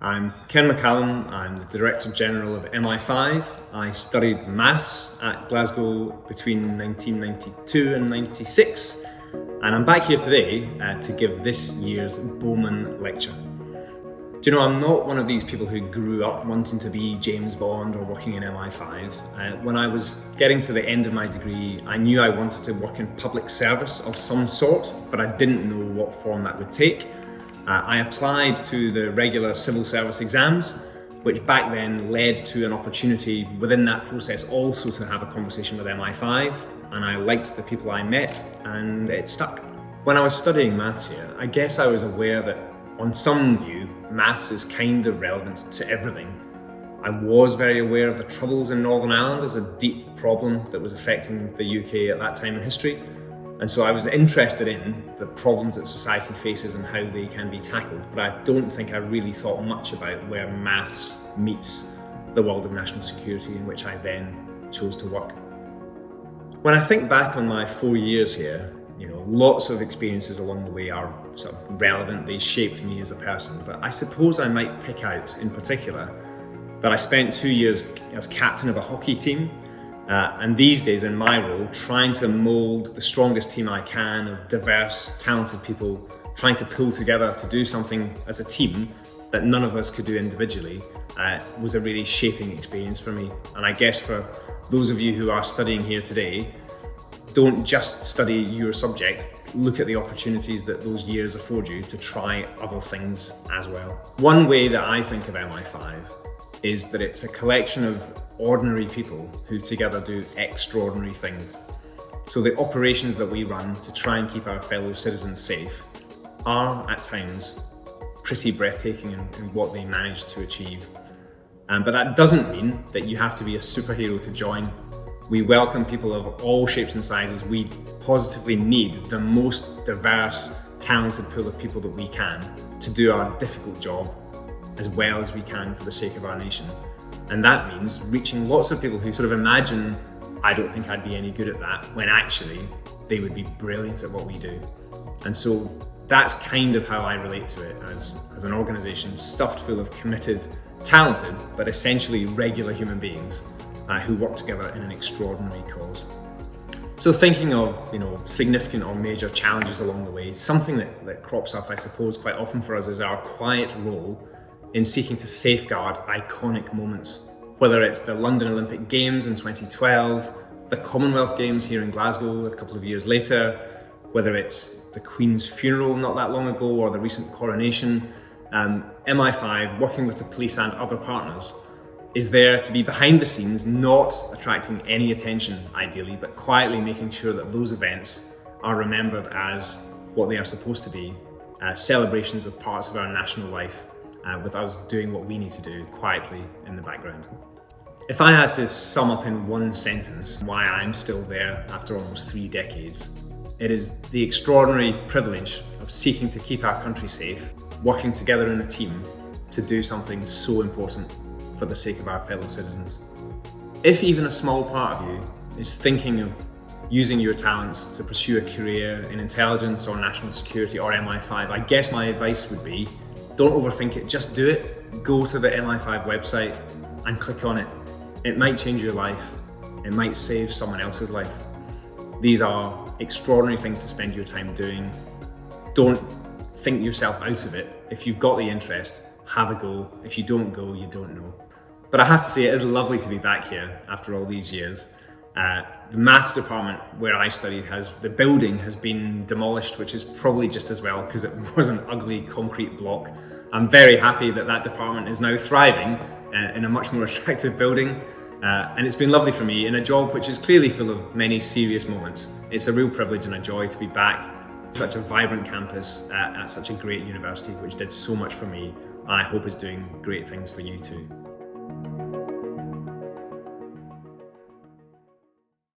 I'm Ken McCallum, I'm the Director General of MI5. I studied maths at Glasgow between 1992 and 96, and I'm back here today to give this year's Bowman Lecture. Do you know, I'm not one of these people who grew up wanting to be James Bond or working in MI5. When I was getting to the end of my degree, I knew I wanted to work in public service of some sort, but I didn't know what form that would take. I applied to the regular civil service exams, which back then led to an opportunity within that process also to have a conversation with MI5, and I liked the people I met, and it stuck. When I was studying maths here, I guess I was aware that on some view, maths is kind of relevant to everything. I was very aware of the Troubles in Northern Ireland as a deep problem that was affecting the UK at that time in history. And so I was interested in the problems that society faces and how they can be tackled, but I don't think I really thought much about where maths meets the world of national security, in which I then chose to work. When I think back on my 4 years here, lots of experiences along the way are sort of relevant, they shaped me as a person, but I suppose I might pick out in particular that I spent 2 years as captain of a hockey team. And these days in my role, trying to mould the strongest team I can of diverse, talented people, trying to pull together to do something as a team that none of us could do individually, was a really shaping experience for me. And I guess for those of you who are studying here today, don't just study your subject, look at the opportunities that those years afford you to try other things as well. One way that I think of MI5 is that it's a collection of ordinary people who together do extraordinary things. So the operations that we run to try and keep our fellow citizens safe are at times pretty breathtaking in what they manage to achieve. But that doesn't mean that you have to be a superhero to join. We welcome people of all shapes and sizes. We positively need the most diverse, talented pool of people that we can to do our difficult job as well as we can for the sake of our nation. And that means reaching lots of people who sort of imagine, I don't think I'd be any good at that, when actually they would be brilliant at what we do. And so that's kind of how I relate to it as an organisation stuffed full of committed, talented, but essentially regular human beings who work together in an extraordinary cause. So thinking of significant or major challenges along the way, something that crops up, I suppose, quite often for us is our quiet role in seeking to safeguard iconic moments, whether it's the London Olympic Games in 2012, the Commonwealth Games here in Glasgow a couple of years later, whether it's the Queen's funeral not that long ago or the recent coronation. MI5, working with the police and other partners, is there to be behind the scenes, not attracting any attention ideally, but quietly making sure that those events are remembered as what they are supposed to be, celebrations of parts of our national life, with us doing what we need to do quietly in the background. If I had to sum up in one sentence why I'm still there after almost 3 decades, it is the extraordinary privilege of seeking to keep our country safe, working together in a team to do something so important for the sake of our fellow citizens. If even a small part of you is thinking of using your talents to pursue a career in intelligence or national security or MI5, I guess my advice would be, don't overthink it, just do it. Go to the MI5 website and click on it. It might change your life. It might save someone else's life. These are extraordinary things to spend your time doing. Don't think yourself out of it. If you've got the interest, have a go. If you don't go, you don't know. But I have to say, it is lovely to be back here after all these years. The maths department where I studied, the building has been demolished, which is probably just as well because it was an ugly concrete block. I'm very happy that department is now thriving in a much more attractive building. And it's been lovely for me in a job which is clearly full of many serious moments. It's a real privilege and a joy to be back at such a vibrant campus at such a great university which did so much for me, and I hope is doing great things for you too.